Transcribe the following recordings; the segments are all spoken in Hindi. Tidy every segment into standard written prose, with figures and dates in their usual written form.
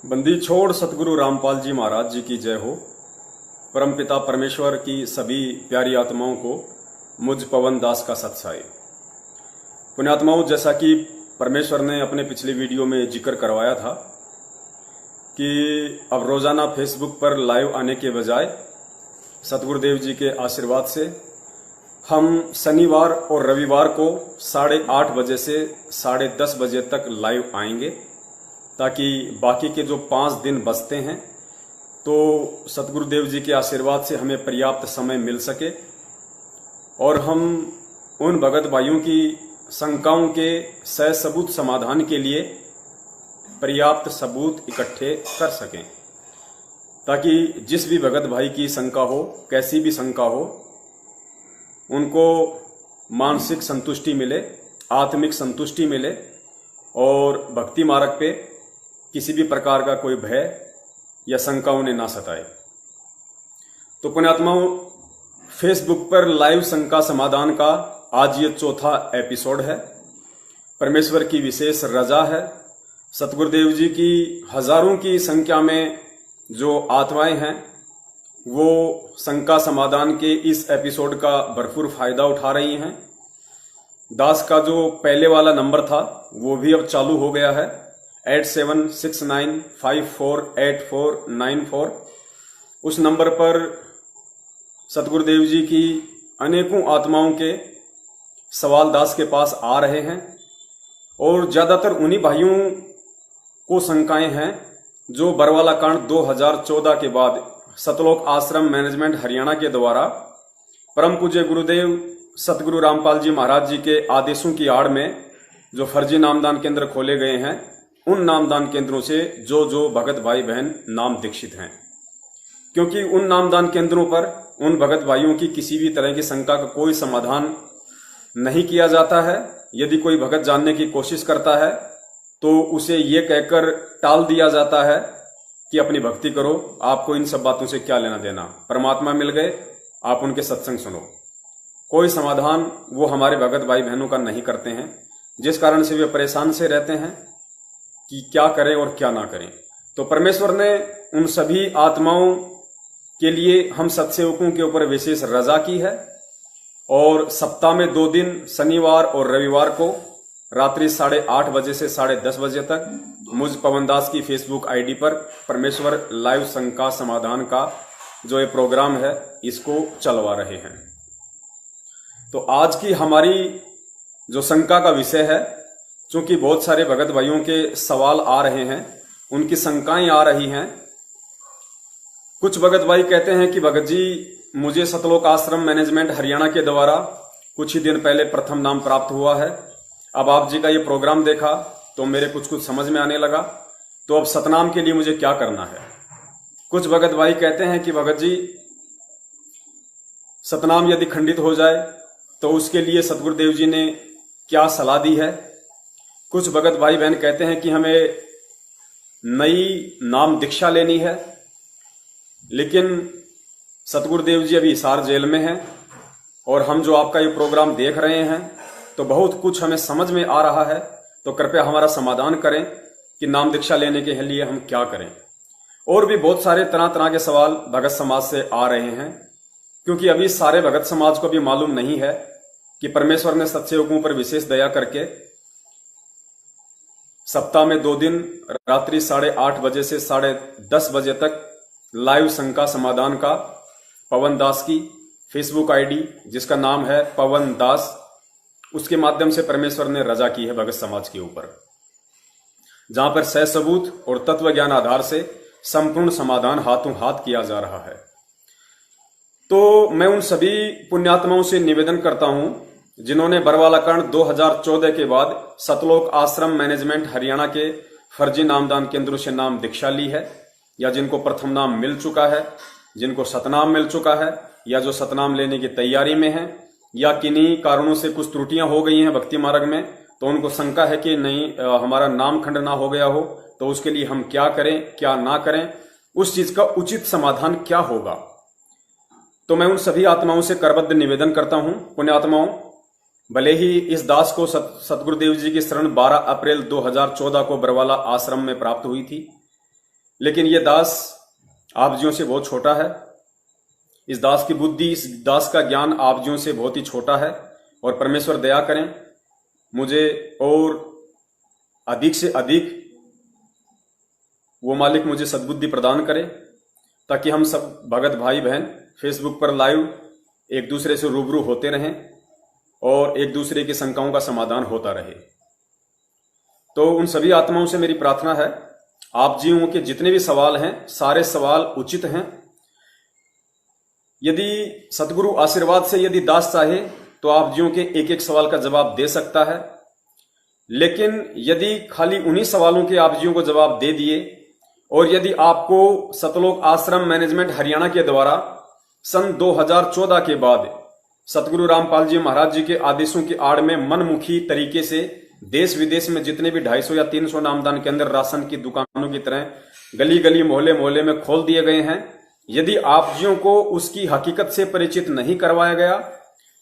बंदी छोड़ सतगुरु रामपाल जी महाराज जी की जय हो। परमपिता परमेश्वर की सभी प्यारी आत्माओं को मुझ पवन दास का सत्साई। पुण्यात्माओं, जैसा कि परमेश्वर ने अपने पिछली वीडियो में जिक्र करवाया था कि अब रोजाना फेसबुक पर लाइव आने के बजाय सतगुरुदेव जी के आशीर्वाद से हम शनिवार और रविवार को 8:30 बजे से 10:30 बजे तक लाइव आएंगे, ताकि बाकी के जो 5 दिन बचते हैं तो सतगुरुदेव जी के आशीर्वाद से हमें पर्याप्त समय मिल सके और हम उन भगत भाइयों की शंकाओं के सबूत समाधान के लिए पर्याप्त सबूत इकट्ठे कर सकें, ताकि जिस भी भगत भाई की शंका हो, कैसी भी शंका हो, उनको मानसिक संतुष्टि मिले, आत्मिक संतुष्टि मिले और भक्ति मार्ग पे किसी भी प्रकार का कोई भय या शंका उन्हें ना सताए। तो पुण्यात्माओं, फेसबुक पर लाइव शंका समाधान का आज ये चौथा एपिसोड है। परमेश्वर की विशेष रजा है। सतगुरुदेव जी की हजारों की संख्या में जो आत्माएं हैं वो शंका समाधान के इस एपिसोड का भरपूर फायदा उठा रही हैं। दास का जो पहले वाला नंबर था वो भी अब चालू हो गया है, 8769548494। उस नंबर पर सतगुरुदेव जी की अनेकों आत्माओं के सवाल दास के पास आ रहे हैं और ज्यादातर उन्हीं भाइयों को शंकाएं हैं जो बरवाला कांड 2014 के बाद सतलोक आश्रम मैनेजमेंट हरियाणा के द्वारा परम पूज्य गुरुदेव सतगुरु रामपाल जी महाराज जी के आदेशों की आड़ में जो फर्जी नामदान केंद्र खोले गए हैं, उन नामदान केंद्रों से जो भगत भाई बहन नाम दीक्षित हैं। क्योंकि उन नामदान केंद्रों पर उन भगत भाइयों की किसी भी तरह की शंका का कोई समाधान नहीं किया जाता है। यदि कोई भगत जानने की कोशिश करता है तो उसे ये कहकर टाल दिया जाता है कि अपनी भक्ति करो, आपको इन सब बातों से क्या लेना देना, परमात्मा मिल गए, आप उनके सत्संग सुनो। कोई समाधान वो हमारे भगत भाई बहनों का नहीं करते हैं, जिस कारण से वे परेशान से रहते हैं कि क्या करें और क्या ना करें। तो परमेश्वर ने उन सभी आत्माओं के लिए हम सत्सेवकों के ऊपर विशेष रजा की है और सप्ताह में 2 दिन शनिवार और रविवार को रात्रि 8:30 बजे से 10:30 बजे तक मुझ पवन दास की फेसबुक आईडी पर परमेश्वर लाइव शंका समाधान का जो ये प्रोग्राम है इसको चलवा रहे हैं। तो आज की हमारी जो शंका का विषय है, चूंकि बहुत सारे भगत भाइयों के सवाल आ रहे हैं, उनकी शंकाएं आ रही हैं। कुछ भगत भाई कहते हैं कि भगत जी, मुझे सतलोक आश्रम मैनेजमेंट हरियाणा के द्वारा कुछ ही दिन पहले प्रथम नाम प्राप्त हुआ है। अब आप जी का ये प्रोग्राम देखा तो मेरे कुछ समझ में आने लगा, तो अब सतनाम के लिए मुझे क्या करना है। कुछ भगत भाई कहते हैं कि भगत जी, सतनाम यदि खंडित हो जाए तो उसके लिए सतगुरुदेव जी ने क्या सलाह दी है। कुछ भगत भाई बहन कहते हैं कि हमें नई नाम दीक्षा लेनी है, लेकिन सतगुरुदेव जी अभी हिसार जेल में हैं और हम जो आपका ये प्रोग्राम देख रहे हैं तो बहुत कुछ हमें समझ में आ रहा है, तो कृपया हमारा समाधान करें कि नाम दीक्षा लेने के लिए हम क्या करें। और भी बहुत सारे तरह के सवाल भगत समाज से आ रहे हैं, क्योंकि अभी सारे भगत समाज को भी मालूम नहीं है कि परमेश्वर ने सत्सेवकों पर विशेष दया करके सप्ताह में 2 दिन रात्रि 8:30 बजे से 10:30 बजे तक लाइव शंका समाधान का पवन दास की फेसबुक आईडी, जिसका नाम है पवन दास, उसके माध्यम से परमेश्वर ने रजा की है भगत समाज के ऊपर, जहां पर सबूत और तत्व ज्ञान आधार से संपूर्ण समाधान हाथों हाथ किया जा रहा है। तो मैं उन सभी पुण्यात्माओं से निवेदन करता हूं जिन्होंने बरवाला कांड 2014 के बाद सतलोक आश्रम मैनेजमेंट हरियाणा के फर्जी नामदान केंद्रों से नाम दीक्षा ली है, या जिनको प्रथम नाम मिल चुका है, जिनको सतनाम मिल चुका है, या जो सतनाम लेने की तैयारी में है, या किन्हीं कारणों से कुछ त्रुटियां हो गई हैं भक्ति मार्ग में, तो उनको शंका है कि नहीं हमारा नाम खंड ना हो गया हो, तो उसके लिए हम क्या करें क्या ना करें, उस चीज का उचित समाधान क्या होगा। तो मैं उन सभी आत्माओं से करबद्ध निवेदन करता हूं, पुण्यात्माओं, भले ही इस दास को सतगुरुदेव जी की शरण 12 अप्रैल 2014 को बरवाला आश्रम में प्राप्त हुई थी, लेकिन ये दास आप जियों से बहुत छोटा है। इस दास की बुद्धि, इस दास का ज्ञान आप जियों से बहुत ही छोटा है। और परमेश्वर दया करें मुझे और अधिक से अधिक वो मालिक मुझे सद्बुद्धि प्रदान करे, ताकि हम सब भगत भाई बहन फेसबुक पर लाइव एक दूसरे से रूबरू होते रहें और एक दूसरे की शंकाओं का समाधान होता रहे। तो उन सभी आत्माओं से मेरी प्रार्थना है, आप जीवों के जितने भी सवाल हैं सारे सवाल उचित हैं। यदि सतगुरु आशीर्वाद से यदि दास चाहे तो आप जीवों के एक एक सवाल का जवाब दे सकता है। लेकिन यदि खाली उन्हीं सवालों के आप जीवों को जवाब दे दिए और यदि आपको सतलोक आश्रम मैनेजमेंट हरियाणा के द्वारा सन 2014 के बाद सतगुरु रामपाल जी महाराज जी के आदेशों की आड़ में मनमुखी तरीके से देश विदेश में जितने भी 250 या 300 नामदान केंद्र राशन की दुकानों की तरह गली गली मोहल्ले मोहल्ले में खोल दिए गए हैं, यदि आप जियों को उसकी हकीकत से परिचित नहीं करवाया गया,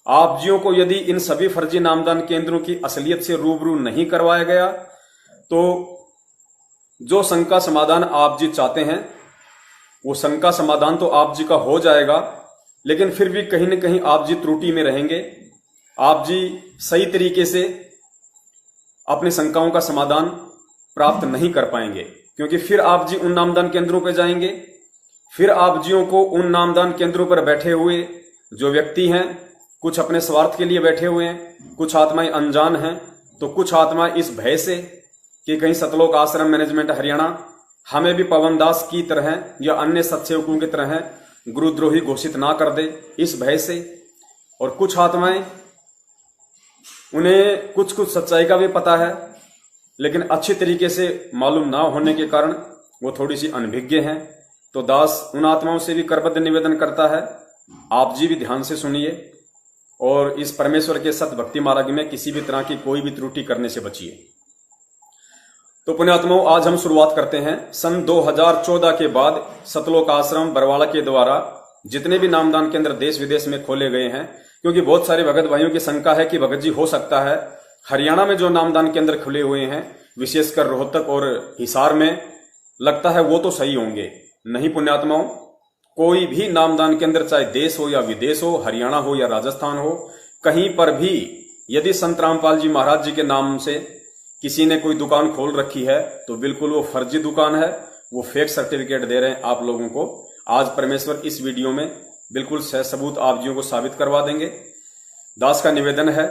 आप जियों को यदि इन सभी फर्जी नामदान केंद्रों की असलियत से रूबरू नहीं करवाया गया, तो जो शंका समाधान आप जी चाहते हैं वो शंका समाधान तो आप जी का हो जाएगा, लेकिन फिर भी कहीं न कहीं आप जी त्रुटि में रहेंगे। आप जी सही तरीके से अपनी शंकाओं का समाधान प्राप्त नहीं कर पाएंगे, क्योंकि फिर आप जी उन नामदान केंद्रों पर जाएंगे, फिर आप जियों को उन नामदान केंद्रों पर बैठे हुए जो व्यक्ति हैं, कुछ अपने स्वार्थ के लिए बैठे हुए हैं, कुछ आत्माएं अनजान हैं, तो कुछ आत्माएं इस भय से कि कहीं सतलोक आश्रम मैनेजमेंट हरियाणा हमें भी पवनदास की तरह या अन्य सत्सेवकों की तरह गुरुद्रोही घोषित ना कर दे, इस भय से। और कुछ आत्माएं, उन्हें कुछ कुछ सच्चाई का भी पता है, लेकिन अच्छी तरीके से मालूम ना होने के कारण वो थोड़ी सी अनभिज्ञ हैं। तो दास उन आत्माओं से भी करबद्ध निवेदन करता है, आप जी भी ध्यान से सुनिए और इस परमेश्वर के सत भक्ति मार्ग में किसी भी तरह की कोई भी त्रुटि करने से बचिए। तो पुण्यात्माओं, आज हम शुरुआत करते हैं सन 2014 के बाद सतलोक आश्रम बरवाला के द्वारा जितने भी नामदान केंद्र देश विदेश में खोले गए हैं, क्योंकि बहुत सारे भगत भाइयों की शंका है कि भगत जी हो सकता है हरियाणा में जो नामदान केंद्र खुले हुए हैं, विशेषकर रोहतक और हिसार में, लगता है वो तो सही होंगे। नहीं पुण्यात्माओं, कोई भी नामदान केंद्र चाहे देश हो या विदेश हो, हरियाणा हो या राजस्थान हो, कहीं पर भी यदि संत रामपाल जी महाराज जी के नाम से किसी ने कोई दुकान खोल रखी है तो बिल्कुल वो फर्जी दुकान है, वो फेक सर्टिफिकेट दे रहे हैं आप लोगों को। आज परमेश्वर इस वीडियो में बिल्कुल सह सबूत आप जियों को साबित करवा देंगे। दास का निवेदन है,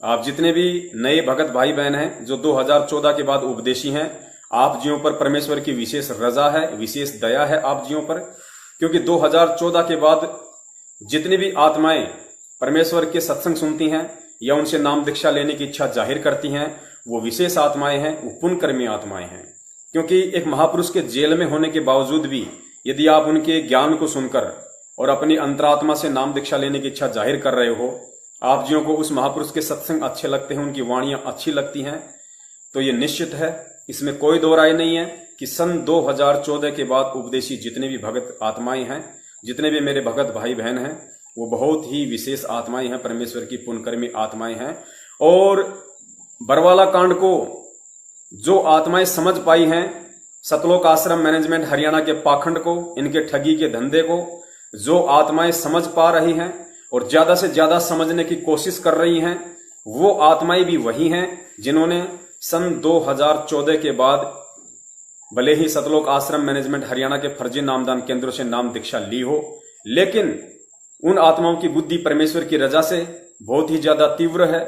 आप जितने भी नए भगत भाई बहन हैं जो 2014 के बाद उपदेशी हैं, आप जियों पर परमेश्वर की विशेष रजा है, विशेष दया है आप जियों पर, क्योंकि 2014 के बाद जितनी भी आत्माएं परमेश्वर के सत्संग सुनती हैं या उनसे नाम दीक्षा लेने की इच्छा जाहिर करती हैं, वो विशेष आत्माएं हैं, वो पुण्यकर्मी आत्माएं हैं। क्योंकि एक महापुरुष के जेल में होने के बावजूद भी यदि आप उनके ज्ञान को सुनकर और अपनी अंतरात्मा से नाम दीक्षा लेने की इच्छा जाहिर कर रहे हो, आप जियों को उस महापुरुष के सत्संग अच्छे लगते हैं, उनकी वाणियां अच्छी लगती हैं, तो ये निश्चित है, इसमें कोई दो राय नहीं है कि सन 2014 के बाद उपदेशी जितने भी भगत आत्माएं हैं, जितने भी मेरे भगत भाई बहन हैं, वो बहुत ही विशेष आत्माएं हैं, परमेश्वर की पुण्यकर्मी आत्माएं हैं। और बरवाला कांड को जो आत्माएं समझ पाई हैं, सतलोक आश्रम मैनेजमेंट हरियाणा के पाखंड को, इनके ठगी के धंधे को जो आत्माएं समझ पा रही हैं और ज्यादा से ज्यादा समझने की कोशिश कर रही हैं, वो आत्माएं भी वही हैं जिन्होंने सन 2014 के बाद भले ही सतलोक आश्रम मैनेजमेंट हरियाणा के फर्जी नामदान केंद्रों से नाम दीक्षा ली हो, लेकिन उन आत्माओं की बुद्धि परमेश्वर की रजा से बहुत ही ज्यादा तीव्र है,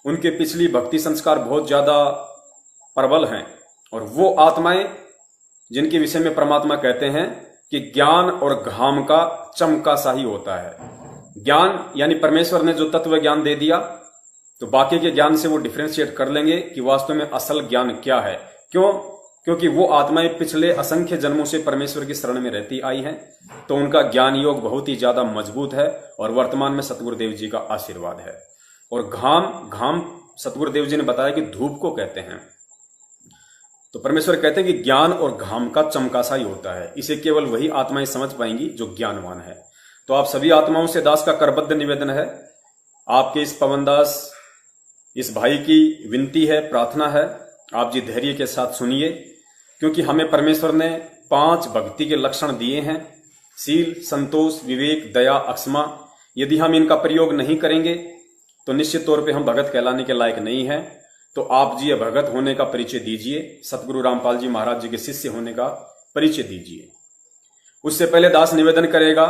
उनके पिछली भक्ति संस्कार बहुत ज्यादा प्रबल हैं। और वो आत्माएं जिनके विषय में परमात्मा कहते हैं कि ज्ञान और घाम का चमका सा ही होता है। ज्ञान यानी परमेश्वर ने जो तत्व ज्ञान दे दिया, तो बाकी के ज्ञान से वो डिफ्रेंशिएट कर लेंगे कि वास्तव में असल ज्ञान क्या है। क्यों? क्योंकि वो आत्माएं पिछले असंख्य जन्मों से परमेश्वर की शरण में रहती आई हैं, तो उनका ज्ञान योग बहुत ही ज्यादा मजबूत है और वर्तमान में सतगुरुदेव जी का आशीर्वाद है। और घाम सतगुरुदेव जी ने बताया कि धूप को कहते हैं, तो परमेश्वर कहते हैं कि ज्ञान और घाम का चमका सा ही होता है, इसे केवल वही आत्माएं समझ पाएंगी जो ज्ञानवान है। तो आप सभी आत्माओं से दास का करबद्ध निवेदन है, आपके इस पवनदास इस भाई की विनती है, प्रार्थना है, आप जी धैर्य के साथ सुनिए, क्योंकि हमें परमेश्वर ने 5 भक्ति के लक्षण दिए हैं, शील, संतोष, विवेक, दया, अक्षमा। यदि हम इनका प्रयोग नहीं करेंगे तो निश्चित तौर पे हम भगत कहलाने के लायक नहीं हैं। तो आप जी भगत होने का परिचय दीजिए, सतगुरु रामपाल जी महाराज जी के शिष्य होने का परिचय दीजिए। उससे पहले दास निवेदन करेगा,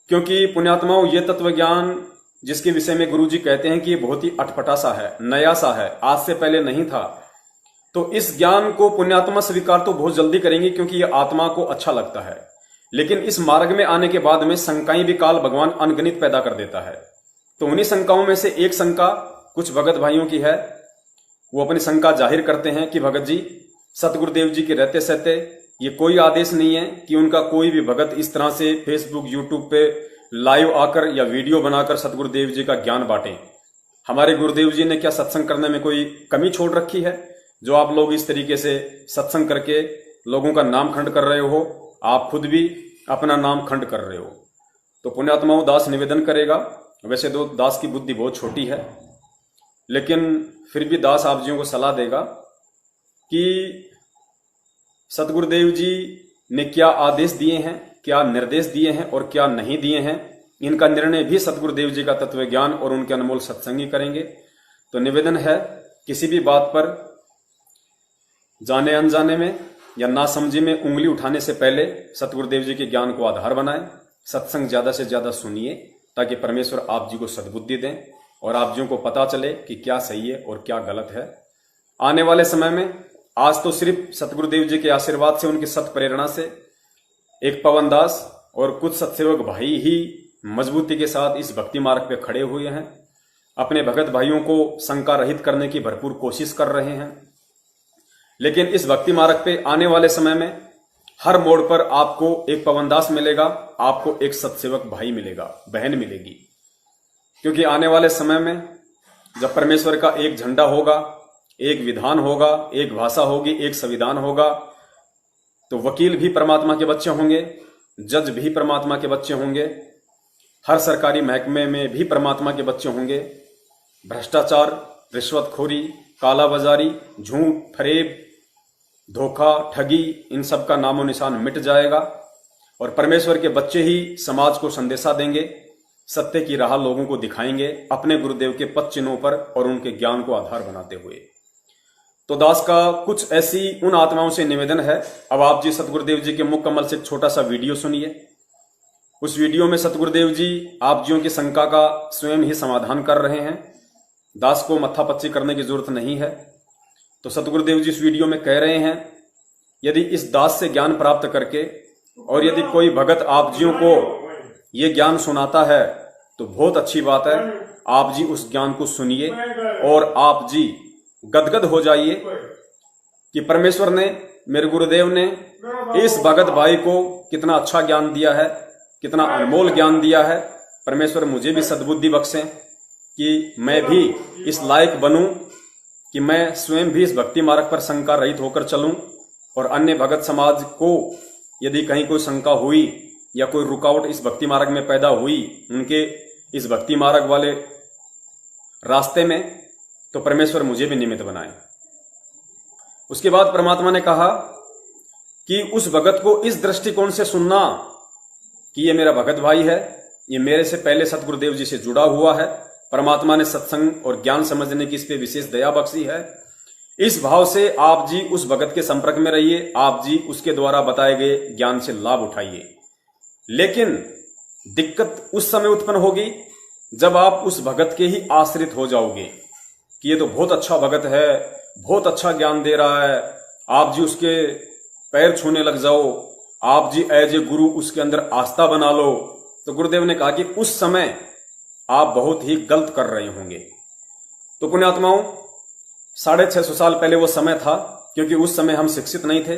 क्योंकि पुण्यात्माओं ये तत्व ज्ञान जिसके विषय में गुरु जी कहते हैं कि ये बहुत ही अटपटा सा है, नया सा है, आज से पहले नहीं था, तो इस ज्ञान को पुण्यात्मा स्वीकार तो बहुत जल्दी करेंगे क्योंकि ये आत्मा को अच्छा लगता है। लेकिन इस मार्ग में आने के बाद में शंकाएं भी काल भगवान अनगिनत पैदा कर देता है। तो उन्हीं शंकाओं में से एक शंका कुछ भगत भाइयों की है। वो अपनी शंका जाहिर करते हैं कि भगत जी, सतगुरुदेव जी के रहते सहते ये कोई आदेश नहीं है कि उनका कोई भी भगत इस तरह से फेसबुक, यूट्यूब पे लाइव आकर या वीडियो बनाकर सतगुरुदेव जी का ज्ञान बांटे। हमारे गुरुदेव जी ने क्या सत्संग करने में कोई कमी छोड़ रखी है जो आप लोग इस तरीके से सत्संग करके लोगों का नाम खंड कर रहे हो? आप खुद भी अपना नाम खंड कर रहे हो। तो पुण्यात्माओं, दास निवेदन करेगा, वैसे तो दास की बुद्धि बहुत छोटी है, लेकिन फिर भी दास आप जियों को सलाह देगा कि सतगुरुदेव जी ने क्या आदेश दिए हैं, क्या निर्देश दिए हैं और क्या नहीं दिए हैं, इनका निर्णय भी सतगुरुदेव जी का तत्व ज्ञान और उनके अनमोल सत्संगी करेंगे। तो निवेदन है, किसी भी बात पर जाने अनजाने में या नासमझी में उंगली उठाने से पहले सतगुरुदेव जी के ज्ञान को आधार बनाएं। सत्संग ज्यादा से ज्यादा सुनिए ताकि परमेश्वर आप जी को सद्बुद्धि दें और आप जी को पता चले कि क्या सही है और क्या गलत है। आने वाले समय में, आज तो सिर्फ सतगुरुदेव जी के आशीर्वाद से, उनकी सत प्रेरणा से एक पवन दास और कुछ सत्सेवक भाई ही मजबूती के साथ इस भक्ति मार्ग पे खड़े हुए हैं, अपने भगत भाइयों को शंका रहित करने की भरपूर कोशिश कर रहे हैं। लेकिन इस भक्ति मार्ग पे आने वाले समय में हर मोड़ पर आपको एक पवनदास मिलेगा, आपको एक सत्सेवक भाई मिलेगा, बहन मिलेगी। क्योंकि आने वाले समय में जब परमेश्वर का एक झंडा होगा, एक विधान होगा, एक भाषा होगी, एक संविधान होगा, तो वकील भी परमात्मा के बच्चे होंगे, जज भी परमात्मा के बच्चे होंगे, हर सरकारी महकमे में भी परमात्मा के बच्चे होंगे। भ्रष्टाचार, रिश्वतखोरी, कालाबाजारी, झूठ, फरेब, धोखा, ठगी, इन सब का नामो निशान मिट जाएगा और परमेश्वर के बच्चे ही समाज को संदेशा देंगे, सत्य की राह लोगों को दिखाएंगे अपने गुरुदेव के पद चिन्हों पर और उनके ज्ञान को आधार बनाते हुए। तो दास का कुछ ऐसी उन आत्माओं से निवेदन है। अब आप जी सतगुरुदेव जी के मुख कमल से एक छोटा सा वीडियो सुनिए। उस वीडियो में सतगुरुदेव जी आप जियों की शंका का स्वयं ही समाधान कर रहे हैं। दास को मत्थापच्ची करने की जरूरत नहीं है। तो सतगुरुदेव जी इस वीडियो में कह रहे हैं, यदि इस दास से ज्ञान प्राप्त करके और यदि कोई भगत आप जियों को ये ज्ञान सुनाता है तो बहुत अच्छी बात है। आप जी उस ज्ञान को सुनिए और आप जी गदगद हो जाइए कि परमेश्वर ने, मेरे गुरुदेव ने इस भगत भाई को कितना अच्छा ज्ञान दिया है, कितना अनमोल ज्ञान दिया है। परमेश्वर मुझे भी सद्बुद्धि बख्शे कि मैं भी इस लायक बनूं कि मैं स्वयं भी इस भक्ति मार्ग पर शंका रहित होकर चलूं और अन्य भगत समाज को यदि कहीं कोई शंका हुई या कोई रुकावट इस भक्ति मार्ग में पैदा हुई उनके इस भक्ति मार्ग वाले रास्ते में, तो परमेश्वर मुझे भी निमित्त बनाए। उसके बाद परमात्मा ने कहा कि उस भगत को इस दृष्टिकोण से सुनना कि ये मेरा भगत भाई है, ये मेरे से पहले सतगुरुदेव जी से जुड़ा हुआ है, परमात्मा ने सत्संग और ज्ञान समझने की इस पे विशेष दया बख्शी है। इस भाव से आप जी उस भगत के संपर्क में रहिए, आप जी उसके द्वारा बताए गए ज्ञान से लाभ उठाइए। लेकिन दिक्कत उस समय उत्पन्न होगी जब आप उस भगत के ही आश्रित हो जाओगे कि ये तो बहुत अच्छा भगत है, बहुत अच्छा ज्ञान दे रहा है, आप जी उसके पैर छूने लग जाओ, आप जी एज ए गुरु उसके अंदर आस्था बना लो। तो गुरुदेव ने कहा कि उस समय आप बहुत ही गलत कर रहे होंगे। तो पुण्यात्माओं, 650 साल पहले वो समय था, क्योंकि उस समय हम शिक्षित नहीं थे,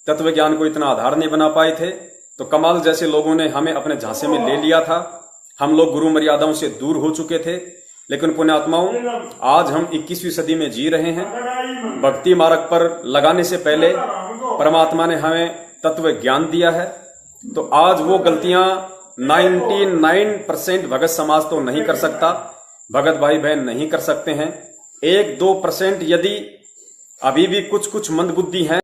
तत्व ज्ञान को इतना आधार नहीं बना पाए थे, तो कमाल जैसे लोगों ने हमें अपने झांसे में ले लिया था। हम लोग गुरु मर्यादाओं से दूर हो चुके थे। लेकिन पुण्यात्माओं, आज हम 21वीं सदी में जी रहे हैं। भक्ति मार्ग पर लगाने से पहले परमात्मा ने हमें तत्व ज्ञान दिया है। तो आज वो गलतियां 99% भगत समाज तो नहीं कर सकता, भगत भाई बहन नहीं कर सकते हैं। 1-2% यदि अभी भी कुछ मंदबुद्धि हैं